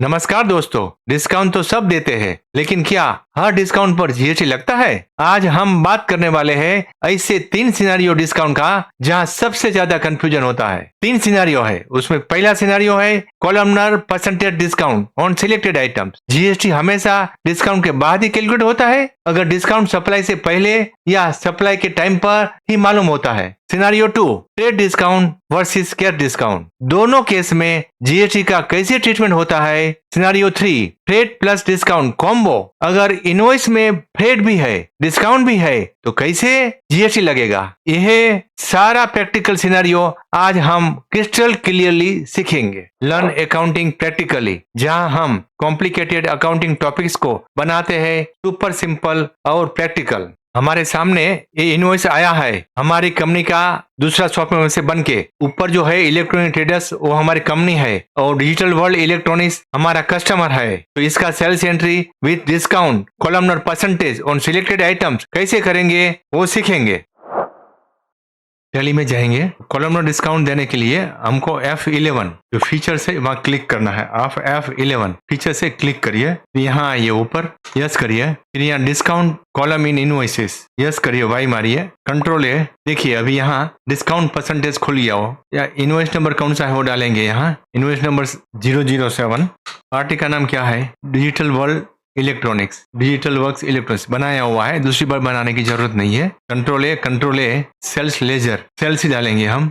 नमस्कार दोस्तों। डिस्काउंट तो सब देते हैं, लेकिन क्या हर डिस्काउंट पर जीएसटी लगता है? आज हम बात करने वाले हैं ऐसे 3 सिनेरियो डिस्काउंट का जहां सबसे ज्यादा कंफ्यूजन होता है। 3 सिनेरियो है, उसमें पहला सिनेरियो है columnar percentage discount on selected items. GST हमेशा डिस्काउंट के बाद ही कैलकुलेट होता है, अगर डिस्काउंट सप्लाई से पहले या सप्लाई के टाइम पर ही मालूम होता है। Scenario 2 trade discount versus cash discount, दोनों केस में जीएसटी का कैसे ट्रीटमेंट होता है। Scenario 3 freight plus discount combo, अगर इनवॉइस में फ्रेट भी है डिस्काउंट भी है तो कैसे जीएसटी लगेगा। यह सारा प्रैक्टिकल सिनेरियो आज हम क्रिस्टल क्लियरली सीखेंगे। लर्न अकाउंटिंग प्रैक्टिकली, जहां हम कॉम्प्लिकेटेड अकाउंटिंग टॉपिक्स को बनाते हैं सुपर सिंपल और प्रैक्टिकल। हमारे सामने ये इनवॉइस आया है हमारी कंपनी का दूसरा सॉफ्टवेयर से बन के। ऊपर जो है इलेक्ट्रॉनिक ट्रेडर्स वो हमारी कंपनी है और डिजिटल वर्ल्ड इलेक्ट्रॉनिक्स हमारा कस्टमर है। तो इसका sales entry with discount columnar percentage on selected items कैसे करेंगे वो सीखेंगे। टैली में जाएंगे, कॉलमनर डिस्काउंट देने के लिए हमको F11 जो फीचर से वहां क्लिक करना है। आप F11 फीचर से क्लिक करिए, यहाँ आइए ऊपर, यस करिए, फिर यहाँ discount column in invoices yes करिए, वाई मारिए, कंट्रोल ए। देखिए अभी यहाँ डिस्काउंट परसेंटेज खुल गया हो, या इनवॉइस नंबर कौन सा है वो डालेंगे। यहाँ इनवॉइस नंबर 007, पार्टी का नाम क्या है, digital world electronics, digital works electronics बनाया हुआ है, दूसरी बार बनाने की जरूरत नहीं है। Control A, sales ledger, sales ही डालेंगे हम।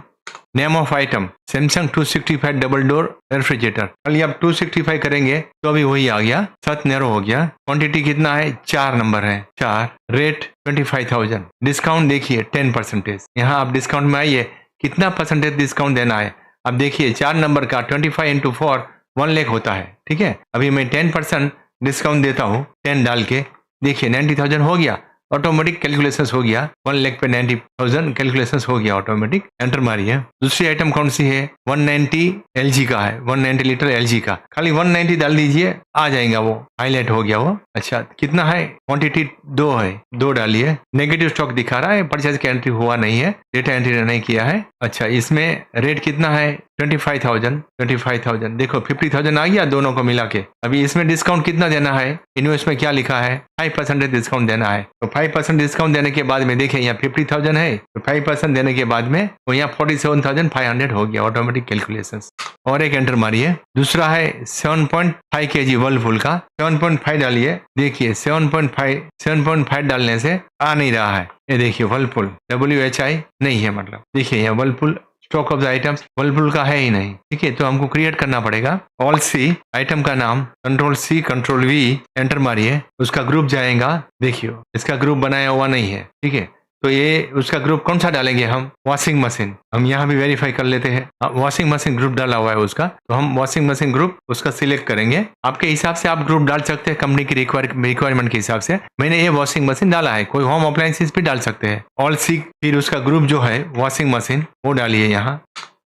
Name of item Samsung 265 double door refrigerator, खाली आप 265 करेंगे तो अभी वही आ गया, 7 नैरो हो गया। क्वांटिटी कितना है, 4 नंबर है, 4। रेट 25,000, डिस्काउंट देखिए 10%। यहाँ आप डिस्काउंट में आइए, कितना परसेंटेज डिस्काउंट देना है। अब देखिए 4 नंबर का 25 इंटू 4 1 लाख होता है, ठीक है। अभी मैं 10% डिस्काउंट देता हूँ, 10 डाल के, देखिए 90,000 हो गया, ऑटोमेटिक कैलकुलेशंस हो गया। 1 लाख पे 90,000 कैलकुलेशंस हो गया ऑटोमेटिक। एंटर मारिए। दूसरी आइटम कौन सी है, 190 एलजी का है, 190 लीटर एलजी का, खाली 190 डाल दीजिए, आ जाएगा, वो हाईलाइट हो गया वो। अच्छा कितना है, क्वांटिटी 2 है, 2 डालिए। नेगेटिव स्टॉक दिखा रहा है, परचेज की एंट्री हुआ नहीं है, डेटा एंट्री नहीं किया है। अच्छा इसमें रेट कितना है, 25,000, देखो 50,000 आ गया दोनों को मिला के। अभी इसमें डिस्काउंट कितना देना है, इनवॉइस में क्या लिखा है, 5% डिस्काउंट देना है। तो 5% डिस्काउंट देने के बाद में देखिए यहाँ 50,000 है, तो 5% देने के बाद में वो यहाँ 47,500 हो गया, ऑटोमेटिक कैलकुलेशंस। और एक एंटर मारिए। दूसरा है 7.5 kg वर्लपूल का, 7.5 डालिए। देखिए 7.5 डालने से आ नहीं रहा है, ये देखिए वर्लपूल WHI नहीं है, मतलब देखिए यहाँ Whirlpool stock of the items Whirlpool का है ही नहीं, ठीक है। तो हमको क्रिएट करना पड़ेगा। ऑल सी आइटम का नाम, control C control V, enter मारिए, उसका ग्रुप जाएगा। देखिए इसका ग्रुप बनाया हुआ नहीं है, ठीक है। तो ये उसका ग्रुप कौन सा डालेंगे हम, वॉशिंग मशीन। हम यहाँ भी वेरीफाई कर लेते हैं, वॉशिंग मशीन ग्रुप डाला हुआ है उसका, तो हम वॉशिंग मशीन ग्रुप उसका सिलेक्ट करेंगे। आपके हिसाब से आप ग्रुप डाल सकते हैं, कंपनी की रिक्वायरमेंट के हिसाब से। मैंने ये वॉशिंग मशीन डाला है, कोई होम अप्लायंसेस भी डाल सकते हैं। ऑल सी, फिर उसका ग्रुप जो है वॉशिंग मशीन वो डालिए यहाँ।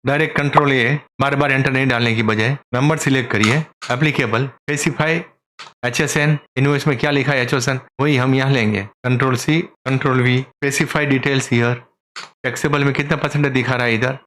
डायरेक्ट कंट्रोल ए, बार बार एंटर नहीं डालने की बजाय नंबर सिलेक्ट करिए। एप्लीकेबल स्पेसिफाई HSN, इनवॉइस में क्या लिखा है HSN, वही हम यहाँ लेंगे। Control C control V, specify details here. Taxable में कितना परसेंटेज दिखा रहा है इधर,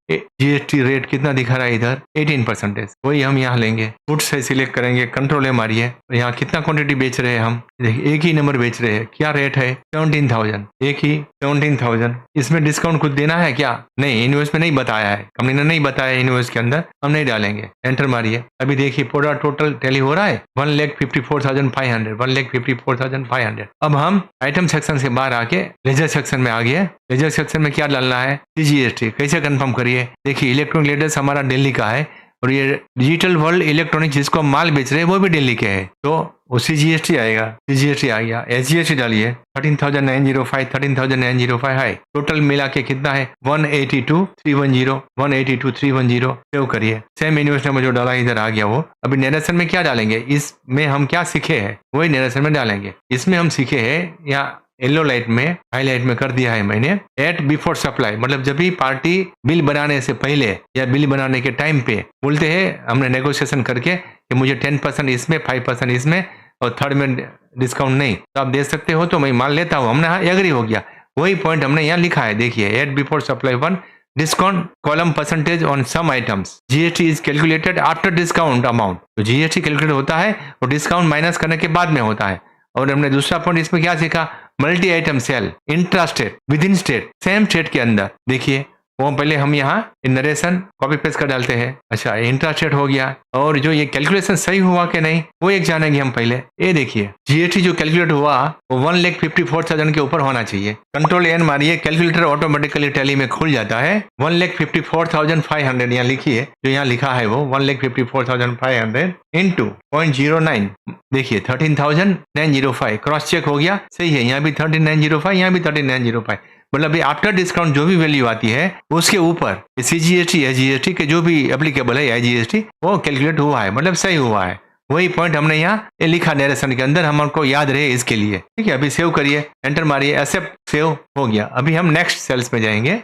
GST रेट कितना दिखा रहा है इधर, 18%, वही हम यहाँ लेंगे। फूड से सिलेक्ट करेंगे, कंट्रोल ए मारिए। यहाँ कितना क्वांटिटी बेच रहे हैं हम, देखिए एक ही नंबर बेच रहे हैं, क्या रेट है 17,000, एक ही 17,000। इसमें डिस्काउंट कुछ देना है क्या, नहीं, इनवॉइस में नहीं बताया है, कंपनी ने नहीं बताया इनवॉइस के अंदर, हम नहीं डालेंगे। एंटर मारिए। अभी देखिए पूरा टोटल टैली हो रहा है 1,54,500, 1,54,500। अब हम आइटम सेक्शन से बाहर आके लेजर सेक्शन में आ गए। लेजर सेक्शन में क्या डालना है, CGST कैसे कंफर्म करिए। देखिए इलेक्ट्रॉनिक लेटर्स हमारा दिल्ली का है, और ये डिजिटल वर्ल्ड इलेक्ट्रॉनिक जिसको हम माल बेच रहे हैं वो भी दिल्ली के है, तो वो CGST आएगा। CGST आ गया। SGST डालिए, 13,905, 13,905 है। टोटल मिला के कितना है, 182,310, 182,310। सेव करिए। सेम इनवॉइस नंबर जो डाला इधर आ गया वो। अभी नरेशन में क्या डालेंगे, इसमें हम क्या सीखे हैं वही नरेशन में डालेंगे। इसमें हम सीखे हैं, या येलो लाइट में हाईलाइट में कर दिया है मैंने, एट बिफोर सप्लाई, मतलब जब भी पार्टी बिल बनाने से पहले या बिल बनाने के टाइम पे बोलते हैं, हमने नेगोशिएशन करके कि मुझे 10% इसमें, 5% इसमें और थर्ड में डिस्काउंट नहीं, तो आप दे सकते हो, तो मैं मान लेता हूँ। हमने हाँ एग्री हो गया, वही पॉइंट हमने यहाँ लिखा है। देखिए at before supply 1 discount column percentage on some items, GST is calculated after discount amount. तो जीएसटी कैलकुलेट होता है और डिस्काउंट माइनस करने के बाद में होता है। और हमने दूसरा पॉइंट इसमें क्या सीखा, multi item sale, intra state, within state, same state के अंदर। देखिए वो पहले हम यहाँ नरेशन कॉपी पेस्ट कर डालते हैं। अच्छा इंट्रा स्टेट हो गया, और जो ये कैलकुलेशन सही हुआ कि नहीं वो एक जानेंगे हम पहले। ये देखिए जीएसटी जो कैलकुलेट हुआ वो 1,54,000 के ऊपर होना चाहिए। कंट्रोल एन मारिए, कैलकुलेटर ऑटोमेटिकली टैली में खुल जाता है। 1,54,500 यहाँ लिखिए, जो यहाँ लिखा है वो 1,54,500 इंटू 0.09, देखिए 13,905, क्रॉस चेक हो गया, सही है। यहाँ भी 13,905, यहाँ भी 13,905, मतलब आफ्टर डिस्काउंट जो भी वैल्यू आती है उसके ऊपर सीजीएसटी या जीएसटी के जो भी एप्लीकेबल है या जीएसटी वो कैलकुलेट हुआ है, मतलब सही हुआ है। वही पॉइंट हमने यहाँ लिखा नरेशन के अंदर, हमको याद रहे इसके लिए। ठीक है, अभी सेव करिए, एंटर मारिए, एक्सेप्ट, सेव हो गया। अभी हम नेक्स्ट सेल्स में जाएंगे।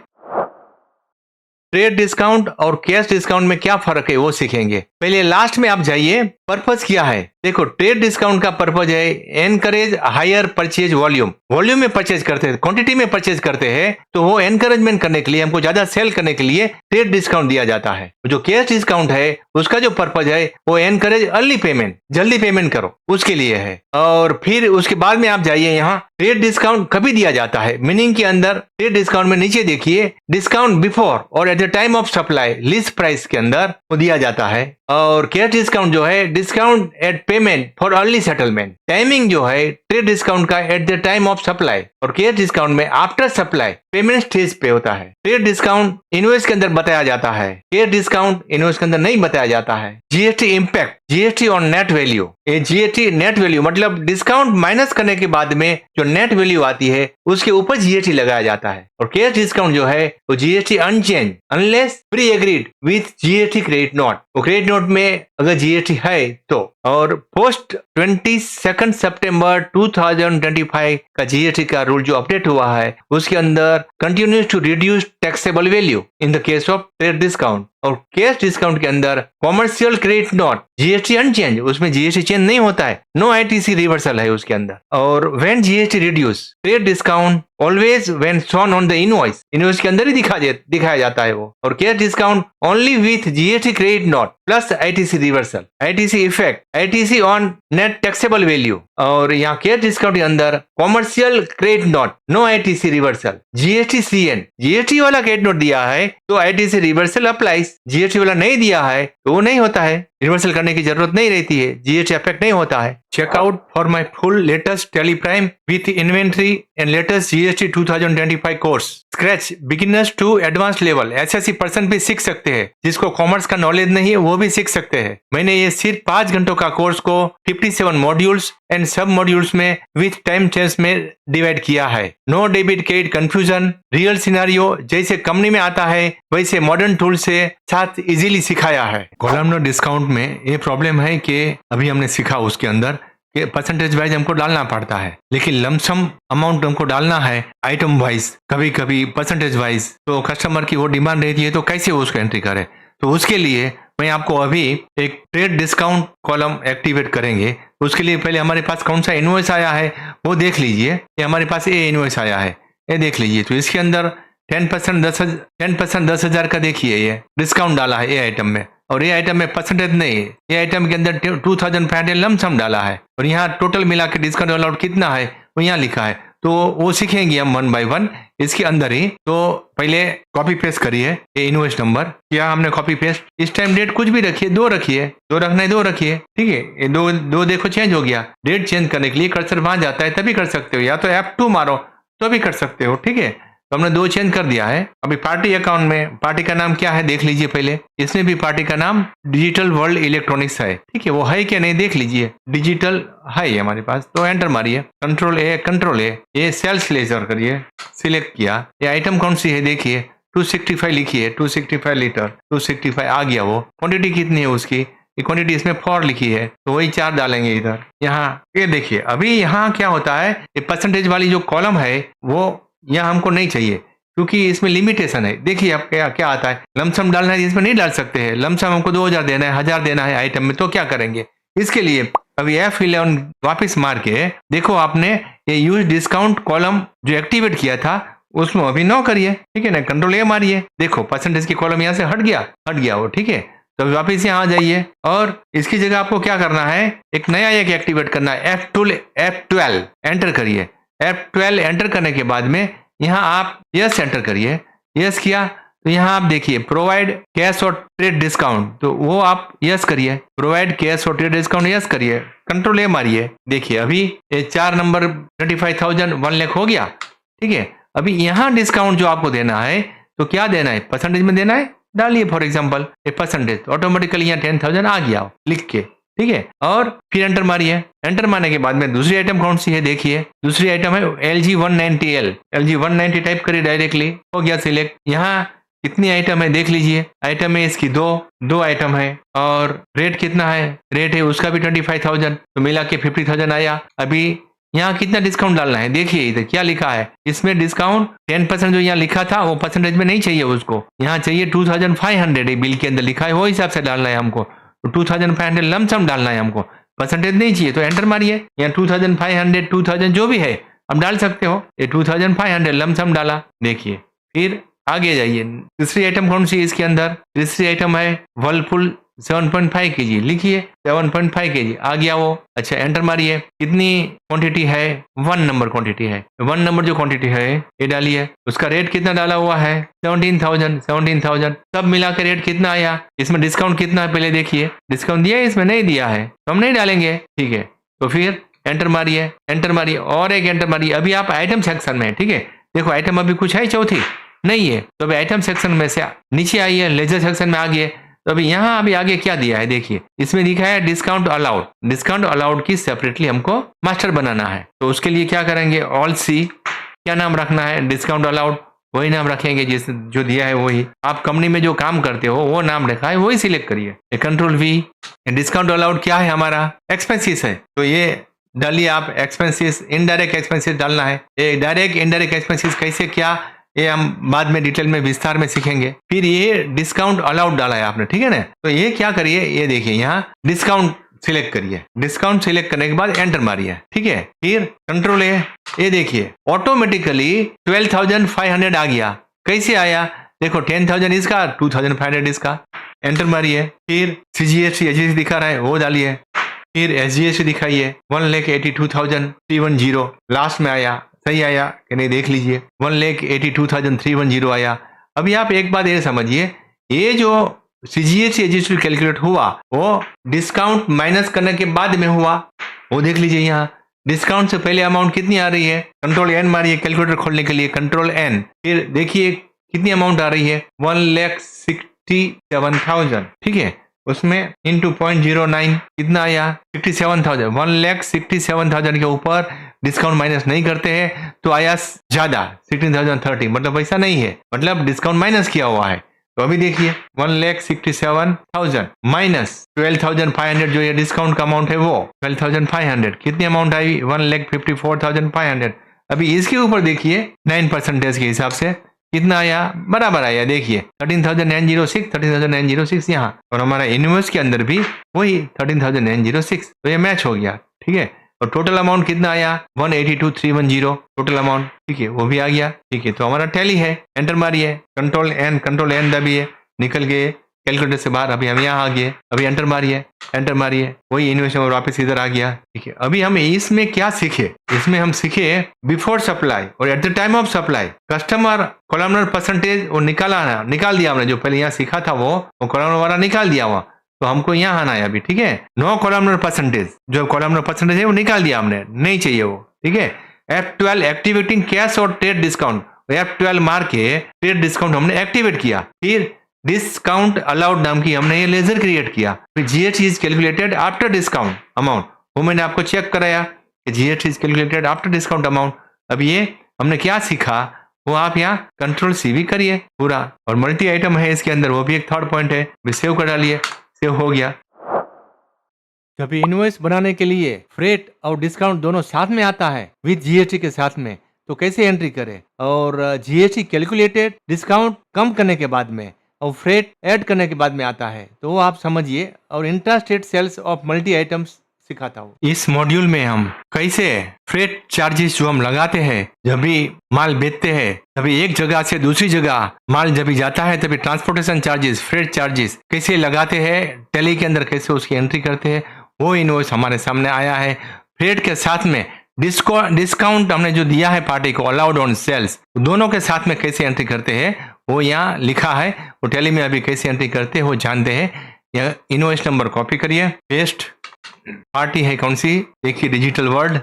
ट्रेड डिस्काउंट और कैश डिस्काउंट में क्या फर्क है वो सीखेंगे। पहले लास्ट में आप जाइए, पर्पस क्या है। देखो ट्रेड डिस्काउंट का पर्पस है encourage hire purchase volume, volume में परचेज करते हैं, क्वांटिटी में परचेज करते हैं, तो वो एनकरेजमेंट करने के लिए, हमको ज्यादा सेल करने के लिए ट्रेड डिस्काउंट दिया जाता है। जो कैश डिस्काउंट है उसका जो पर्पस है वो एनकरेज अर्ली पेमेंट, जल्दी पेमेंट करो, उसके लिए है। और फिर उसके बाद में आप जाइए, यहाँ ट्रेड डिस्काउंट कभी दिया जाता है, मीनिंग के अंदर ट्रेड डिस्काउंट में नीचे देखिए डिस्काउंट बिफोर और eight the time of supply, list price के अंदर वो दिया जाता है। और कैश डिस्काउंट जो है discount at payment for early settlement, timing जो है ट्रेड डिस्काउंट का at the time of supply, और कैश डिस्काउंट में आफ्टर सप्लाई पेमेंट स्टेज पे होता है। ट्रेड डिस्काउंट इनवॉइस के अंदर बताया जाता है, कैश डिस्काउंट इनवॉइस के अंदर नहीं बताया जाता है। GST impact, GST on net value, ये जीएसटी नेट वैल्यू मतलब डिस्काउंट माइनस करने के बाद में जो नेट वैल्यू आती है उसके ऊपर जीएसटी लगाया जाता है। और कैश डिस्काउंट जो है वो GST unchanged unless pre agreed with GST credit note, वो क्रेडिट नोट में अगर जीएसटी है तो। और पोस्ट 22 सितंबर 2025 का जीएसटी का रूल जो अपडेट हुआ है उसके अंदर continues to reduce taxable value in the case of trade discount. और कैश डिस्काउंट के अंदर commercial credit note, GST unchanged, उसमें जीएसटी चेंज नहीं होता है, नो आईटीसी रिवर्सल है उसके अंदर। और when GST reduce trade discount always when shown on the invoice, invoice के अंदर ही दिखाया जाता है वो। और cash discount only with GST credit note plus ITC reversal, ITC effect, ITC on net taxable value. और यहाँ कैश डिस्काउंट के अंदर commercial credit note, no ITC reversal, GST CN, GST वाला क्रेडिट नोट दिया है तो आईटीसी रिवर्सल अप्लाइज, जीएसटी वाला नहीं दिया है तो वो नहीं होता है, रिवर्सल करने की जरूरत नहीं रहती है, जीएसटी इफेक्ट नहीं होता है। Check out for my full latest Tally Prime with inventory and latest GST 2025 course, scratch beginners to advance level, SSC person भी सीख सकते हैं, जिसको कॉमर्स का नॉलेज नहीं है वो भी सीख सकते हैं। मैंने ये सिर्फ 5 घंटों का कोर्स को 57 मॉड्यूल्स एंड सब मॉड्यूल्स में विथ टाइम चेंज में डिवाइड किया है। No debit credit confusion, real scenario जैसे कंपनी में आता है वैसे मॉडर्न टूल से साथ इजीली सिखाया है। कॉलमनर डिस्काउंट में ये प्रॉब्लम है कि अभी हमने सीखा उसके अंदर कि परसेंटेज वाइज हमको डालना पड़ता है, लेकिन लमसम अमाउंट हमको डालना है आइटम वाइज, कभी कभी परसेंटेज वाइज, तो कस्टमर की वो डिमांड रहती है तो कैसे वो उसको एंट्री करे। तो उसके लिए मैं आपको अभी एक ट्रेड डिस्काउंट कॉलम एक्टिवेट करेंगे। उसके लिए पहले हमारे पास कौन सा इनवॉइस आया है वो देख लीजिए। ये हमारे पास ये इनवॉइस आया है, ये देख लीजिए। तो इसके अंदर 10% 10,000 का देखिए ये डिस्काउंट डाला है ये आइटम में, और ये आइटम में परसेंटेज नहीं है, ये आइटम के अंदर 2,500 लमसम डाला है, और यहाँ टोटल मिला के डिस्काउंट अलाउड कितना है वो यहाँ लिखा है। तो वो सीखेंगे हम 1 by 1 इसके अंदर ही। तो पहले कॉपी पेस्ट करिए ये इनवॉइस नंबर, क्या हमने कॉपी पेस्ट, इस टाइम डेट कुछ भी रखिए, 2 रखिए, 2 रखना है 2 रखिए, ठीक है। ये दो देखो चेंज हो गया, डेट चेंज करने के लिए कर्सर वहां जाता है तभी कर सकते हो, या तो F2 मारो तो भी कर सकते हो, ठीक है। तो हमने 2 चेंज कर दिया है। अभी पार्टी अकाउंट में पार्टी का नाम क्या है देख लीजिए पहले, इसमें भी पार्टी का नाम डिजिटल वर्ल्ड इलेक्ट्रॉनिक्स है, ठीक है। वो है क्या नहीं देख लीजिए, डिजिटल है हमारे पास, तो एंटर मारिए, कंट्रोल ए, ये सेल्स लेजर करिए, सिलेक्ट किया। ये आइटम कौन सी है देखिए, 265 लिखिए, 265 लीटर, 265 आ गया। वो क्वांटिटी कितनी है उसकी, क्वांटिटी इसमें 4 लिखी है, तो वही 4 डालेंगे इधर। यहाँ ये देखिए, अभी यहाँ क्या होता है, ये परसेंटेज वाली जो कॉलम है वो यहाँ हमको नहीं चाहिए क्योंकि इसमें लिमिटेशन है। देखिए आप क्या आता है, लमसम डालना है, इसमें नहीं डाल सकते हैं। लमसम हमको 2,000 देना है, 1,000 देना है आइटम में, तो क्या करेंगे इसके लिए, अभी F11 वापस मार के देखो, आपने ये यूज डिस्काउंट कॉलम जो एक्टिवेट किया था उसमें अभी 9 करिए, ठीक है ना, कंट्रोल ए मारिए, देखो परसेंटेज की कॉलम यहाँ से हट गया वो, ठीक है। तो अभी वापिस यहाँ आ जाइए और इसकी जगह आपको क्या करना है, एक नया एक एक्टिवेट करना है, F12 एंटर करिए। F12 एंटर करने के बाद में यहाँ आप यस एंटर करिए। यस किया तो यहाँ आप देखिए प्रोवाइड कैश और ट्रेड डिस्काउंट, तो वो आप यस करिए, प्रोवाइड कैश और ट्रेड डिस्काउंट यस करिए, कंट्रोल ए मारिए। देखिए अभी ये 4 नंबर 25,000 1 लाख हो गया, ठीक है। अभी यहाँ डिस्काउंट जो आपको देना है तो क्या देना है, परसेंटेज में देना है, डालिए for example a percentage, automatically यहाँ 10,000 आ गया लिख के, ठीक है। और फिर एंटर मारिए। एंटर मारने के बाद में दूसरी आइटम कौन सी है, देखिए दूसरी आइटम है LG 190L, LG 190 टाइप करिए, डायरेक्टली हो गया सिलेक्ट। यहाँ कितनी आइटम है देख लीजिए, आइटम है इसकी दो आइटम है, और रेट कितना है, रेट है उसका भी 25,000, तो मिला के 50,000 आया। अभी यहाँ कितना डिस्काउंट डालना है, देखिए इधर क्या लिखा है, इसमें डिस्काउंट 10% जो यहाँ लिखा था वो परसेंटेज में नहीं चाहिए, उसको यहाँ चाहिए 2,500 बिल के अंदर लिखा है, वो हिसाब से डालना है हमको, तो 2,500 लमसम डालना है हमको, परसेंटेज नहीं चाहिए। तो एंटर मारिए, यहाँ 2,500 2000 जो भी है अब डाल सकते हो, ये 2,500 लमसम डाला। देखिए फिर आगे जाइए, तीसरी आइटम कौन सी इसके अंदर, तीसरी आइटम है वर्लपुल 7.5 kg, लिखिए 7.5 kg आ गया वो। अच्छा एंटर मारिए, कितनी क्वांटिटी है, 1 नंबर क्वांटिटी है, 1 नंबर जो क्वांटिटी है ये डालिए। उसका रेट कितना डाला हुआ है 17,000, सब मिला के रेट कितना आया, इसमें डिस्काउंट कितना है पहले देखिए, डिस्काउंट दिया है इसमें, नहीं दिया है तो हम नहीं डालेंगे, ठीक है। तो फिर एंटर मारिए और एक एंटर मारिए। अभी आप आइटम सेक्शन में, ठीक है, देखो आइटम अभी कुछ है चौथी नहीं है, तो अभी आइटम सेक्शन में से नीचे आइए, लेजर सेक्शन में आ गए। तो अभी यहाँ अभी आगे क्या दिया है देखिए, इसमें लिखा है डिस्काउंट अलाउड, डिस्काउंट अलाउड की सेपरेटली हमको मास्टर बनाना है। तो उसके लिए क्या करेंगे, ऑल सी, क्या नाम रखना है, डिस्काउंट अलाउड, वही नाम रखेंगे जिस जो दिया है वही, आप कंपनी में जो काम करते हो वो नाम रखा है वही सिलेक्ट करिए। कंट्रोल V, डिस्काउंट अलाउड क्या है हमारा, एक्सपेंसिस है, तो ये डालिए आप एक्सपेंसिस, इनडायरेक्ट एक्सपेंसिस डालना है। ये डायरेक्ट इनडायरेक्ट एक्सपेंसिस कैसे क्या, ये हम बाद में डिटेल में विस्तार में सीखेंगे। फिर ये डिस्काउंट अलाउड डाला है आपने, ठीक है ना, तो ये क्या करिए, ये देखिए यहाँ डिस्काउंट सिलेक्ट करिए, डिस्काउंट सिलेक्ट करने के बाद एंटर मारिए, ठीक है। फिर कंट्रोल ए, ये देखिए ऑटोमेटिकली 12,500 आ गया, कैसे आया, देखो 10,000 इसका, 2,500 इसका, एंटर मारिए। फिर CGST दिखा रहा है वो डालिए, फिर SGST दिखाइए 1,82,310 लास्ट में आया, सही आया कि नहीं देख लीजिए, 1,82,310 आया। अभी आप एक बात ये समझिए, ये जो CGST कैलकुलेट हुआ वो डिस्काउंट माइनस करने के बाद में हुआ, वो देख लीजिए। यहाँ डिस्काउंट से पहले अमाउंट कितनी आ रही है, कंट्रोल N मारिए कैलकुलेटर खोलने के लिए, कंट्रोल N, फिर देखिए कितनी अमाउंट आ रही है 1,67,000, ठीक है, उसमें इंटू 0.09 कितना आया 67,000, 1,67,000 के ऊपर डिस्काउंट माइनस नहीं करते हैं तो आया ज्यादा 16,030, मतलब वैसा नहीं है, मतलब डिस्काउंट माइनस किया हुआ है। तो अभी देखिए 1,67,000 माइनस 12,500 जो ये डिस्काउंट का अमाउंट है वो 12,500, कितनी अमाउंट आई 1,54,500। अभी इसके ऊपर देखिए 9% के हिसाब से कितना आया, बराबर आया, देखिए 13,906 यहाँ, और हमारा इनवॉइस के अंदर भी वही 13,906, तो ये मैच हो गया, ठीक है। और टोटल अमाउंट कितना आया 182,310 टोटल अमाउंट, ठीक है, वो भी आ गया, ठीक है। तो हमारा टैली है, एंटर मारिए, कंट्रोल N दबिए, निकल गए कैलकुलेटर से बाहर। अभी हम यहाँ आ गए, अभी एंटर मारिए, वही इनवॉइस नंबर वापस इधर आ गया, ठीक है। अभी हम इसमें क्या सीखे, इसमें हम सीखे बिफोर सप्लाई और eight the time of supply customer columnar percentage और निकाल दिया हमने, जो पहले यहाँ सीखा था वो कॉलमनर वाला निकाल दिया हुआ, तो हमको यहाँ आना है अभी, ठीक है। नो कॉलमनर परसेंटेज, जो कॉलमनर परसेंटेज है वो निकाल दिया हमने, नहीं चाहिए वो, ठीक है। F12 एक्टिवेटिंग कैश और ट्रेड डिस्काउंट, F12 मार के ट्रेड डिस्काउंट हमने एक्टिवेट किया। फिर डिस्काउंट अलाउड नाम की हमने ये लेजर क्रिएट किया। फिर GST is calculated after discount amount, वो मैंने आपको चेक कराया कि GST is calculated after discount amount. अब ये हमने क्या सीखा वो आप यहाँ कंट्रोल C भी करिए पूरा, और मल्टी आइटम है इसके अंदर, वो भी एक थर्ड पॉइंट है, सेव कर डालिए, सेव हो गया। जब इनवॉइस बनाने के लिए फ्रेट और डिस्काउंट दोनों साथ में आता है विद GST के साथ में, तो कैसे एंट्री करें, और GST कैलकुलेटेड डिस्काउंट कम करने के बाद में और फ्रेट ऐड करने के बाद में आता है, तो वो आप समझिए। और intra state sales of multi items सिखाता हूँ। इस मॉड्यूल में हम कैसे फ्रेट चार्जेस जो हम लगाते हैं जब भी माल बेचते हैं, तभी एक जगह से दूसरी जगह माल जब भी जाता है तभी ट्रांसपोर्टेशन चार्जेस, फ्रेट चार्जेस कैसे लगाते हैं, टैली के अंदर कैसे उसकी एंट्री करते हैं, वो इनवॉइस हमारे सामने आया है। फ्रेट के साथ में डिस्काउंट हमने जो दिया है पार्टी को, अलाउड ऑन सेल्स, दोनों के साथ में कैसे एंट्री करते हैं वो यहाँ लिखा है। वो टैली में अभी कैसे एंट्री करते हैं वो जानते हैं। यह इनवॉइस नंबर कॉपी करिए, पेस्ट, पार्टी है कौन सी, देखिए digital world,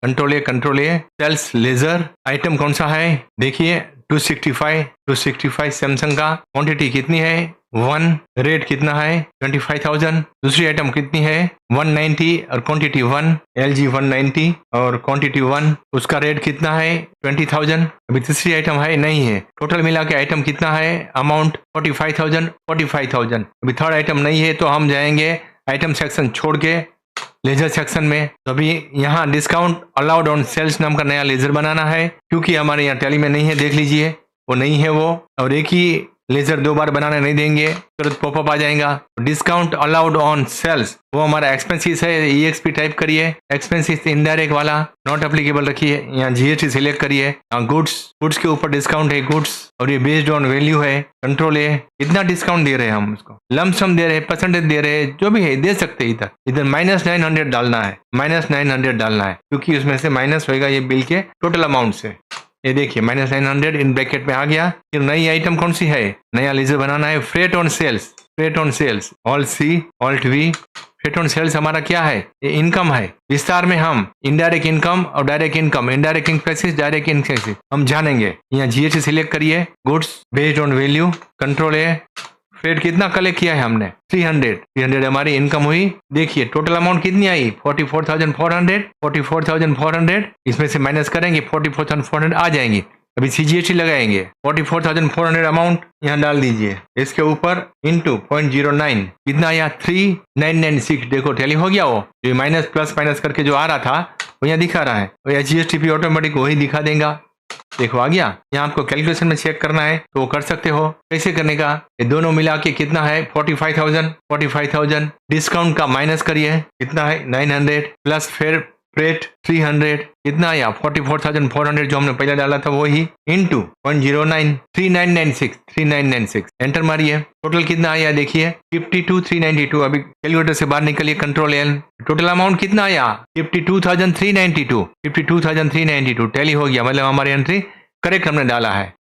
control A, sales ledger, item कौन सा है देखिए 265 सैमसंग का, क्वांटिटी कितनी है 1, रेट कितना है 25,000, दूसरी आइटम कितनी है 190 और क्वांटिटी 1, LG 190 और क्वांटिटी 1, उसका रेट कितना है 20,000। अभी तीसरी आइटम है नहीं है, टोटल मिला के आइटम कितना है, अमाउंट 45,000। अभी थर्ड आइटम नहीं है तो हम जाएंगे आइटम सेक्शन छोड़ के लेजर सेक्शन में। तो अभी यहाँ डिस्काउंट अलाउड ऑन सेल्स नाम का नया लेजर बनाना है, क्योंकि हमारे यहाँ टैली में नहीं है, देख लीजिए वो नहीं है वो, और एक ही लेजर 2 बार बनाने नहीं देंगे, तुरंत पॉपअप आ जाएगा। डिस्काउंट अलाउड ऑन सेल्स वो हमारा एक्सपेंसिस है, EXP टाइप करिए, एक्सपेंसिस इनडायरेक्ट वाला नॉट एप्लीकेबल रखिए, यहाँ GST सिलेक्ट करिए, यहाँ गुड्स के ऊपर डिस्काउंट है गुड्स, और ये बेस्ड ऑन वैल्यू है, कंट्रोल ए, इतना डिस्काउंट दे रहे हैं हम उसको, लमसम दे रहे हैं, परसेंटेज दे रहे हैं, जो भी है दे सकते हैं। इधर -900 डालना है, -900 डालना है, क्योंकि उसमें से माइनस होगा ये बिल के टोटल अमाउंट से। ये देखिए -900 इन ब्रैकेट में आ गया। फिर नई आइटम कौन सी है, नया लेजर बनाना है, freight on sales, alt C, alt V। Freight on sales हमारा क्या है, ये इनकम है। विस्तार में हम इनडायरेक्ट इनकम और direct income, indirect expenses, direct expenses हम जानेंगे। यहाँ GST सिलेक्ट करिए, goods based on value, control A, freight कितना कलेक्ट किया है हमने 300 हमारी इनकम हुई। देखिए टोटल अमाउंट कितनी आई 44,400, इसमें से माइनस करेंगे 44,400 आ जाएंगी। अभी CGST लगाएंगे, 44,400 अमाउंट यहाँ डाल दीजिए, इसके ऊपर इंटू 0.09 कितना आया 3,996। देखो टैली हो गया, वो जो माइनस प्लस माइनस करके जो आ रहा था वो यहाँ दिखा रहा है, वो GST भी ऑटोमेटिक वही दिखा देगा। देखो आ गया। यहाँ आपको कैलकुलेशन में चेक करना है तो वो कर सकते हो। कैसे करने का, ये दोनों मिला के कितना है 45,000। डिस्काउंट का माइनस करिए, कितना है 900 प्लस फिर फ्रेट 300, कितना आया 44,400 जो हमने पहले डाला था वही, इंटू 0.09 3,996 एंटर मारिए। टोटल कितना आया देखिए 52,392। अभी कैलकुलेटर से बाहर निकलिए, कंट्रोल N, टोटल अमाउंट कितना आया 52,392। टैली हो गया, मतलब हमारी एंट्री करेक्ट हमने डाला है।